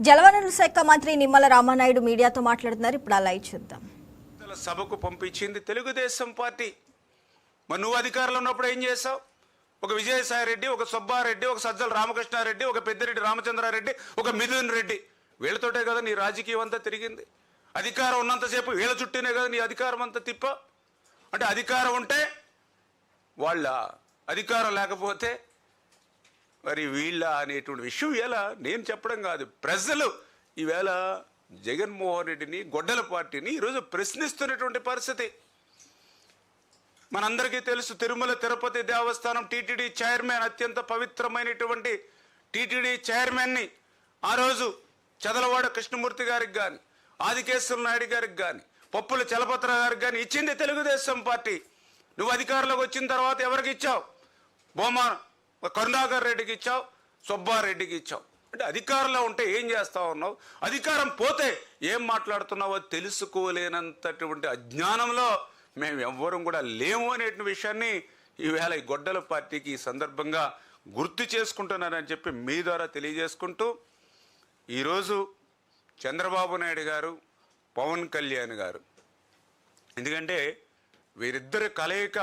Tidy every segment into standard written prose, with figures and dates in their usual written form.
జలవనరుల శాఖ మంత్రి నిమ్మల రామానాయుడు మీడియాతో మాట్లాడుతున్నారు. ఇప్పుడు ఆ లైవ్ చూద్దాం. సభకు పంపించింది తెలుగుదేశం పార్టీ. మరి నువ్వు అధికారంలో ఉన్నప్పుడు ఏం చేసావు? ఒక విజయసాయి రెడ్డి, ఒక సుబ్బారెడ్డి, ఒక సజ్జల రామకృష్ణారెడ్డి, ఒక పెద్దిరెడ్డి రామచంద్రారెడ్డి, ఒక మిథున్ రెడ్డి, వీళ్ళతోటే కదా నీ రాజకీయం అంతా తిరిగింది. అధికారం ఉన్నంతసేపు వీళ్ళ చుట్టూనే కదా నీ అధికారం అంతా తిప్ప. అంటే అధికారం ఉంటే వాళ్ళ, అధికారం లేకపోతే మరి వీళ్ళ అనేటువంటి విషయం ఇలా నేను చెప్పడం కాదు. ప్రజలు ఈవేళ జగన్మోహన్ రెడ్డిని, గొడ్డల పార్టీని ఈరోజు ప్రశ్నిస్తున్నటువంటి పరిస్థితి మనందరికీ తెలుసు. తిరుమల తిరుపతి దేవస్థానం టీటీడీ చైర్మన్, అత్యంత పవిత్రమైనటువంటి టీటీడీ చైర్మన్ని ఆ రోజు చదలవాడ కృష్ణమూర్తి గారికి కానీ, ఆదికేశ్వర నాయుడు గారికి కానీ, పప్పుల చలపత్ర గారికి కానీ ఇచ్చింది తెలుగుదేశం పార్టీ. నువ్వు అధికారంలోకి వచ్చిన తర్వాత ఎవరికి ఇచ్చావు? బొమ్మ కరుణాకర్ రెడ్డికి ఇచ్చావు, సుబ్బారెడ్డికి ఇచ్చావు. అంటే అధికారంలో ఉంటే ఏం చేస్తా ఉన్నావు? అధికారం పోతే ఏం మాట్లాడుతున్నావో తెలుసుకోలేనంతటువంటి అజ్ఞానంలో మేము ఎవ్వరం కూడా లేము అనేటువంటి విషయాన్ని ఈవేళ ఈ గొడ్డల పార్టీకి ఈ సందర్భంగా గుర్తు చేసుకుంటున్నానని చెప్పి మీ ద్వారా తెలియజేసుకుంటూ, ఈరోజు చంద్రబాబు నాయుడు గారు, పవన్ కళ్యాణ్ గారు, ఎందుకంటే వీరిద్దరి కలయిక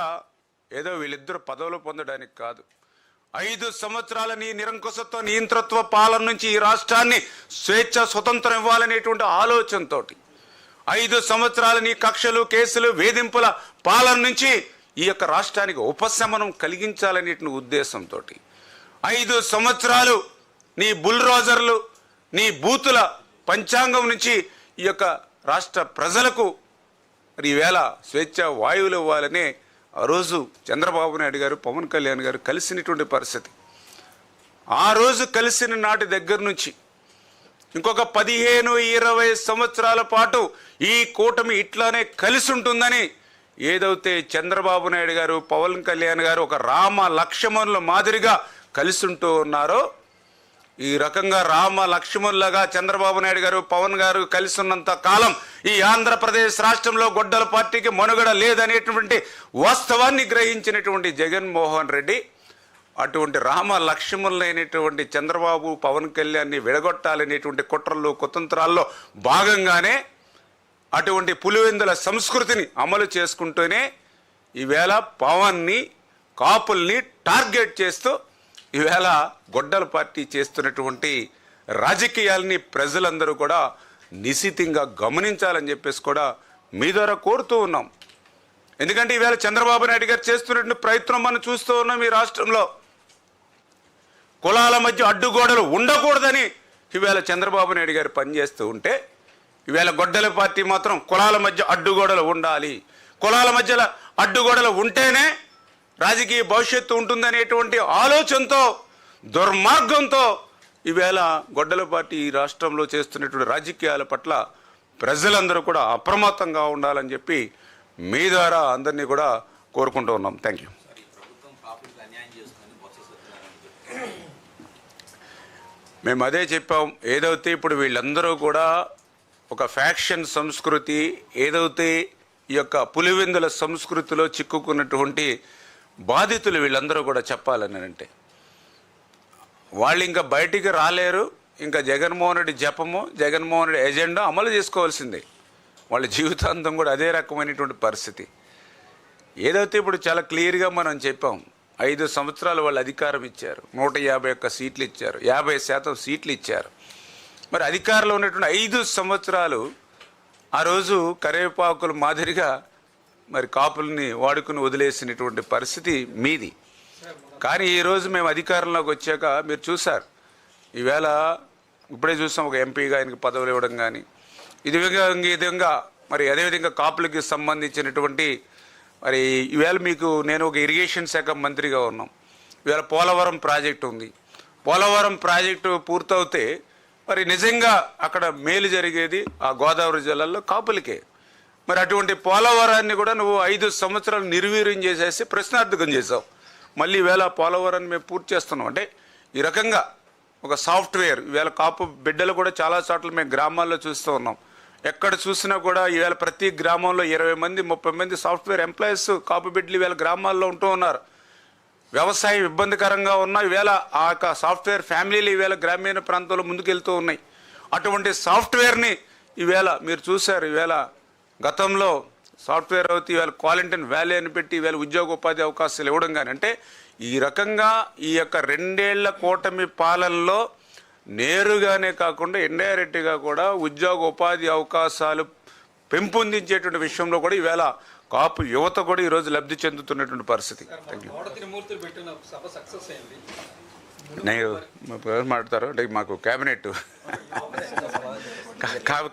ఏదో వీళ్ళిద్దరు పదవులు పొందడానికి కాదు. 5 సంవత్సరాల నీ నిరంకుశత్వ నియంతృత్వ పాలన నుంచి ఈ రాష్ట్రాన్ని స్వేచ్ఛ స్వతంత్రం ఇవ్వాలనేటువంటి ఆలోచనతో, 5 సంవత్సరాల నీ కక్షలు, కేసులు, వేధింపుల పాలన నుంచి ఈ యొక్క రాష్ట్రానికి ఉపశమనం కలిగించాలనే ఉద్దేశంతో, 5 సంవత్సరాలు నీ బుల్రోజర్లు, నీ బూతుల పంచాంగం నుంచి ఈ యొక్క రాష్ట్ర ప్రజలకు మరి ఈవేళ స్వేచ్ఛ వాయువులు ఇవ్వాలనే ఆ రోజు చంద్రబాబు నాయుడు గారు, పవన్ కళ్యాణ్ గారు కలిసినటువంటి పరిస్థితి. ఆ రోజు కలిసిన నాటి దగ్గర నుంచి ఇంకొక 15-20 సంవత్సరాల పాటు ఈ కూటమి ఇట్లానే కలిసి ఉంటుందని ఏదైతే చంద్రబాబు నాయుడు గారు, పవన్ కళ్యాణ్ గారు ఒక రామ లక్ష్మణుల మాదిరిగా కలిసి ఉంటూ ఉన్నారో, ఈ రకంగా రామ లక్ష్మణులుగా చంద్రబాబు నాయుడు గారు, పవన్ గారు కలిసి ఉన్నంత కాలం ఈ ఆంధ్రప్రదేశ్ రాష్ట్రంలో గొడ్డల పార్టీకి మనుగడ లేదనేటువంటి వాస్తవాన్ని గ్రహించినటువంటి జగన్మోహన్ రెడ్డి అటువంటి రామ లక్ష్మణులైనటువంటి చంద్రబాబు, పవన్ కళ్యాణ్ని విడగొట్టాలనేటువంటి కుట్రలు, కుతంత్రాల్లో భాగంగానే అటువంటి పులివెందుల సంస్కృతిని అమలు చేసుకుంటూనే ఈవేళ పవన్ని, కాపుల్ని టార్గెట్ చేస్తూ ఈవేళ గొడ్డల పార్టీ చేస్తున్నటువంటి రాజకీయాలని ప్రజలందరూ కూడా నిశితంగా గమనించాలని చెప్పేసి కూడా మీ ద్వారా కోరుతూ ఉన్నాం. ఎందుకంటే ఈవేళ చంద్రబాబు నాయుడు గారు చేస్తున్నటువంటి ప్రయత్నం మనం చూస్తూ ఉన్నాం. ఈ రాష్ట్రంలో కులాల మధ్య అడ్డుగోడలు ఉండకూడదని ఈవేళ చంద్రబాబు నాయుడు గారు పనిచేస్తూ ఉంటే, ఈవేళ గొడ్డల పార్టీ మాత్రం కులాల మధ్య అడ్డుగోడలు ఉండాలి, కులాల మధ్యలో అడ్డుగోడలు ఉంటేనే రాజకీయ భవిష్యత్తు ఉంటుందనేటువంటి ఆలోచనతో, దుర్మార్గంతో ఈవేళ గొడ్డల పార్టీ ఈ రాష్ట్రంలో చేస్తున్నటువంటి రాజకీయాల పట్ల ప్రజలందరూ కూడా అప్రమత్తంగా ఉండాలని చెప్పి మీ ద్వారా అందరినీ కూడా కోరుకుంటూ ఉన్నాం. Thank you. మేము అదే చెప్పాం. ఏదైతే ఇప్పుడు వీళ్ళందరూ కూడా ఒక ఫ్యాక్షన్ సంస్కృతి, ఏదైతే ఈ యొక్క పులివెందుల సంస్కృతిలో చిక్కుకున్నటువంటి బాధితులు వీళ్ళందరూ కూడా చెప్పాలని అంటే, వాళ్ళు ఇంకా బయటికి రాలేరు. ఇంకా జగన్మోహన్ రెడ్డి జపము, జగన్మోహన్ రెడ్డి ఎజెండా అమలు చేసుకోవాల్సిందే. వాళ్ళ జీవితాంతం కూడా అదే రకమైనటువంటి పరిస్థితి. ఏదైతే ఇప్పుడు చాలా క్లియర్గా మనం చెప్పాం, 5 సంవత్సరాలు వాళ్ళు అధికారం ఇచ్చారు, 151 సీట్లు ఇచ్చారు, 50% సీట్లు ఇచ్చారు. మరి అధికారంలో ఉన్నటువంటి 5 సంవత్సరాలు ఆ రోజు కరివేపాకుల మాదిరిగా మరి కాపుల్ని వాడుకుని వదిలేసినటువంటి పరిస్థితి మీది. కానీ ఈరోజు మేము అధికారంలోకి వచ్చాక మీరు చూశారు, ఈవేళ ఇప్పుడే చూసాం ఒక ఎంపీగా ఆయనకి పదవులు ఇవ్వడం కానీ, ఈ విధంగా మరి అదేవిధంగా కాపులకి సంబంధించినటువంటి మరి ఈవేళ మీకు నేను ఒక ఇరిగేషన్ శాఖ మంత్రిగా ఉన్నాం. ఈవేళ పోలవరం ప్రాజెక్టు ఉంది. పోలవరం ప్రాజెక్టు పూర్తవుతే మరి నిజంగా అక్కడ మేలు జరిగేది ఆ గోదావరి జిల్లాలో కాపులకే. మరి అటువంటి పోలవరాన్ని కూడా నువ్వు 5 సంవత్సరాలు నిర్వీర్యం చేసేసి ప్రశ్నార్థకం చేసావు. మళ్ళీ ఈవేళ పోలవరాన్ని మేము పూర్తి చేస్తున్నాం. అంటే ఈ రకంగా ఒక సాఫ్ట్వేర్ ఈవేళ కాపు బిడ్డలు కూడా చాలా చోట్ల మేము గ్రామాల్లో చూస్తూ ఉన్నాం. ఎక్కడ చూసినా కూడా ఈవేళ ప్రతి గ్రామంలో 20 మంది 30 మంది సాఫ్ట్వేర్ ఎంప్లాయీస్ కాపు బిడ్డలు ఈవేళ గ్రామాల్లో ఉంటూ ఉన్నారు. వ్యవసాయం ఇబ్బందికరంగా ఉన్న ఈవేళ ఆ యొక్క సాఫ్ట్వేర్ ఫ్యామిలీలు ఈవేళ గ్రామీణ ప్రాంతాల్లో ముందుకెళ్తూ ఉన్నాయి. అటువంటి సాఫ్ట్వేర్ని ఈవేళ మీరు చూశారు. ఈవేళ గతంలో సాఫ్ట్వేర్ అవుతే ఈవేళ క్వాలిటీని వ్యాలీ అని పెట్టి ఈవేళ ఉద్యోగ ఉపాధి అవకాశాలు ఇవ్వడం కానీ, అంటే ఈ రకంగా ఈ యొక్క 2 ఏళ్ల కూటమి పాలనలో నేరుగానే కాకుండా ఇండైరెక్ట్గా కూడా ఉద్యోగ ఉపాధి అవకాశాలు పెంపొందించేటువంటి విషయంలో కూడా ఈవేళ కాపు యువత కూడా ఈరోజు లబ్ధి చెందుతున్నటువంటి పరిస్థితి. Thank you. నేను ఎవరు మాట్లాడతారు అంటే మాకు క్యాబినెట్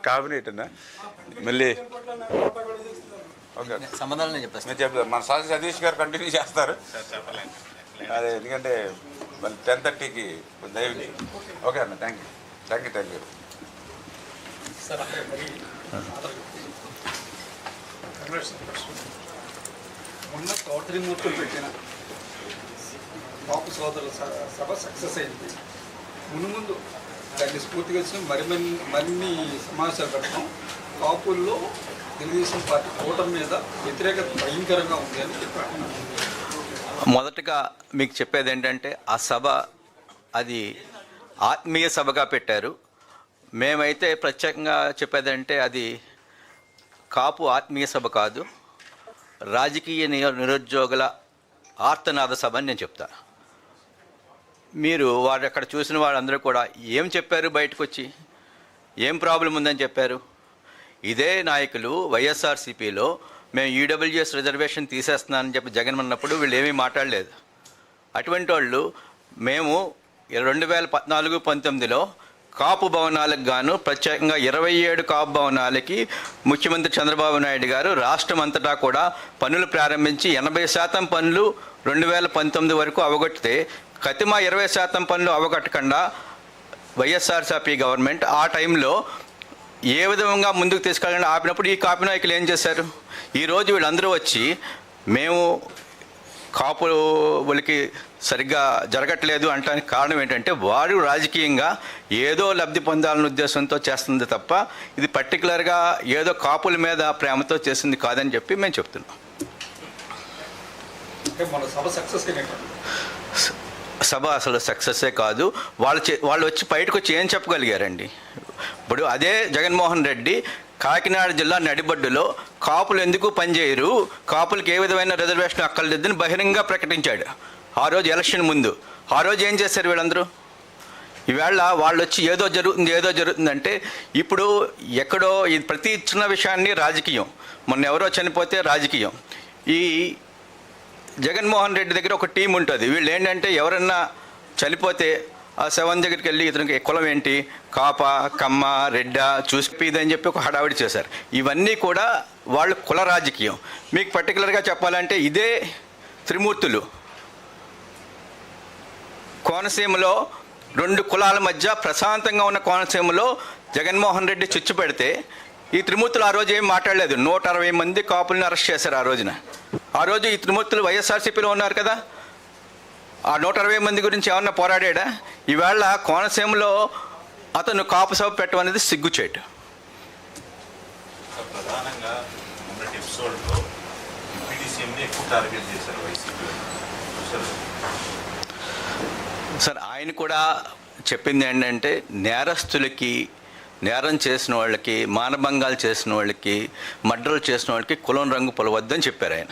క్యాబినెట్ అన్నా మళ్ళీ ఓకే సంబంధాలు చెప్పేస్తాను. చెప్తాను. మన సాసి సతీష్ గారు కంటిన్యూ చేస్తారు. అదే ఎందుకంటే మళ్ళీ 10:30కి దయచేసి. ఓకే అన్న, థ్యాంక్ యూ. మొన్న త్రిమూర్తులు పెట్టిన కాపు సోదరుల సభ సక్సెస్ అయింది. ముందు దాన్ని స్ఫూర్తిగా వచ్చిన మరిన్ని సమావేశాలు పెడతాం. కాపుల్లో తెలుగుదేశం పార్టీ కూటమి మీద వ్యతిరేకత భయంకరంగా ఉంది అని చెప్పారు. మొదటగా మీకు చెప్పేది ఏంటంటే ఆ సభ అది ఆత్మీయ సభగా పెట్టారు. మేమైతే ప్రత్యేకంగా చెప్పేదంటే అది కాపు ఆత్మీయ సభ కాదు, రాజకీయ నిరుద్యోగుల ఆర్తనాద సభ అని నేను చెప్తా. మీరు వారు అక్కడ చూసిన వాళ్ళందరూ కూడా ఏం చెప్పారు, బయటకు వచ్చి ఏం ప్రాబ్లం ఉందని చెప్పారు. ఇదే నాయకులు వైఎస్ఆర్సీపీలో మేము ఈడబ్ల్యూఎస్ రిజర్వేషన్ తీసేస్తున్నానని చెప్పి జగన్ అన్నప్పుడు వీళ్ళు ఏమీ మాట్లాడలేదు. అటువంటి వాళ్ళు మేము 2014-19లో కాపు భవనాలకు గాను ప్రత్యేకంగా 27 కాపు భవనాలకి ముఖ్యమంత్రి చంద్రబాబు నాయుడు గారు రాష్ట్రం అంతటా కూడా పనులు ప్రారంభించి 80% పనులు 2019 వరకు అవగొట్టితే కతిమ 20% పనులు అవగొట్టకుండా వైఎస్ఆర్సీపీ గవర్నమెంట్ ఆ టైంలో ఏ విధంగా ముందుకు తీసుకెళ్ళాలని ఆపినప్పుడు ఈ కాపు నాయకులు ఏం చేశారు? ఈరోజు వీళ్ళందరూ వచ్చి మేము కాపులకి సరిగ్గా జరగట్లేదు అంటానికి కారణం ఏంటంటే వారు రాజకీయంగా ఏదో లబ్ధి పొందాలనే ఉద్దేశంతో చేస్తుంది తప్ప ఇది పర్టికులర్గా ఏదో కాపుల మీద ప్రేమతో చేసింది కాదని చెప్పి మేము చెప్తున్నాం. సభ అసలు సక్సెస్సే కాదు. వాళ్ళు వచ్చి బయటకు వచ్చి ఏం చెప్పగలిగారండి? ఇప్పుడు అదే జగన్మోహన్ రెడ్డి కాకినాడ జిల్లా నడిబొడ్డులో కాపులు ఎందుకు పనిచేయరు, కాపులకి ఏ విధమైన రిజర్వేషన్ అక్కర్లేదని బహిరంగంగా ప్రకటించాడు ఆ రోజు ఎలక్షన్ ముందు. ఆ రోజు ఏం చేశారు వీళ్ళందరూ? ఈవేళ వాళ్ళు వచ్చి ఏదో జరుగుతుందంటే ఇప్పుడు ఎక్కడో ఇది ప్రతి చిన్న విషయాన్ని రాజకీయం. మొన్న ఎవరో చనిపోతే రాజకీయం. ఈ జగన్మోహన్ రెడ్డి దగ్గర ఒక టీం ఉంటుంది. వీళ్ళు ఏంటంటే ఎవరన్నా చనిపోతే ఆ శవం దగ్గరికి వెళ్ళి ఇతనికి కులం ఏంటి, కాప, కమ్మ, రెడ్డ చూసిపోయిదని చెప్పి ఒక హడావిడి చేశారు. ఇవన్నీ కూడా వాళ్ళు కుల రాజకీయం. మీకు పర్టికులర్గా చెప్పాలంటే ఇదే త్రిమూర్తులు కోనసీమలో 2 కులాల మధ్య ప్రశాంతంగా ఉన్న కోనసీమలో జగన్మోహన్ రెడ్డి చుచ్చు పెడితే ఈ త్రిమూర్తులు ఆ రోజు ఏం మాట్లాడలేదు. 160 మంది కాపుల్ని అరెస్ట్ చేశారు ఆ రోజున. ఆ రోజు ఈ త్రిమూర్తులు వైఎస్ఆర్సీపీలో ఉన్నారు కదా, ఆ 160 మంది గురించి ఏమన్నా పోరాడా? ఈవేళ కోనసీమలో అతను కాపు సభ పెట్టమనేది సిగ్గుచేటు. ప్రధానంగా మొన్నటి ఎపిసోడ్లో పీడీసీఎంని ఎక్కువ టార్గెట్ చేశారు వైసీపీ. సార్ ఆయన కూడా చెప్పింది ఏంటంటే నేరస్తులకి, నేరం చేసిన వాళ్ళకి, మానభంగాలు చేసిన వాళ్ళకి, మర్డర్లు చేసిన వాళ్ళకి కులం రంగు పొలవద్దని చెప్పారు. ఆయన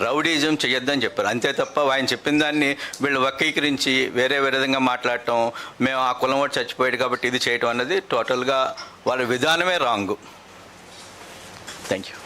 రౌడీజం చేయొద్దని చెప్పారు. అంతే తప్ప ఆయన చెప్పిన దాన్ని వీళ్ళు వక్రీకరించి వేరే విధంగా మాట్లాడటం, మేము ఆ కులం వాడు చచ్చిపోయాడు కాబట్టి ఇది చేయటం అన్నది టోటల్గా వాళ్ళ విధానమే రాంగు. Thank you.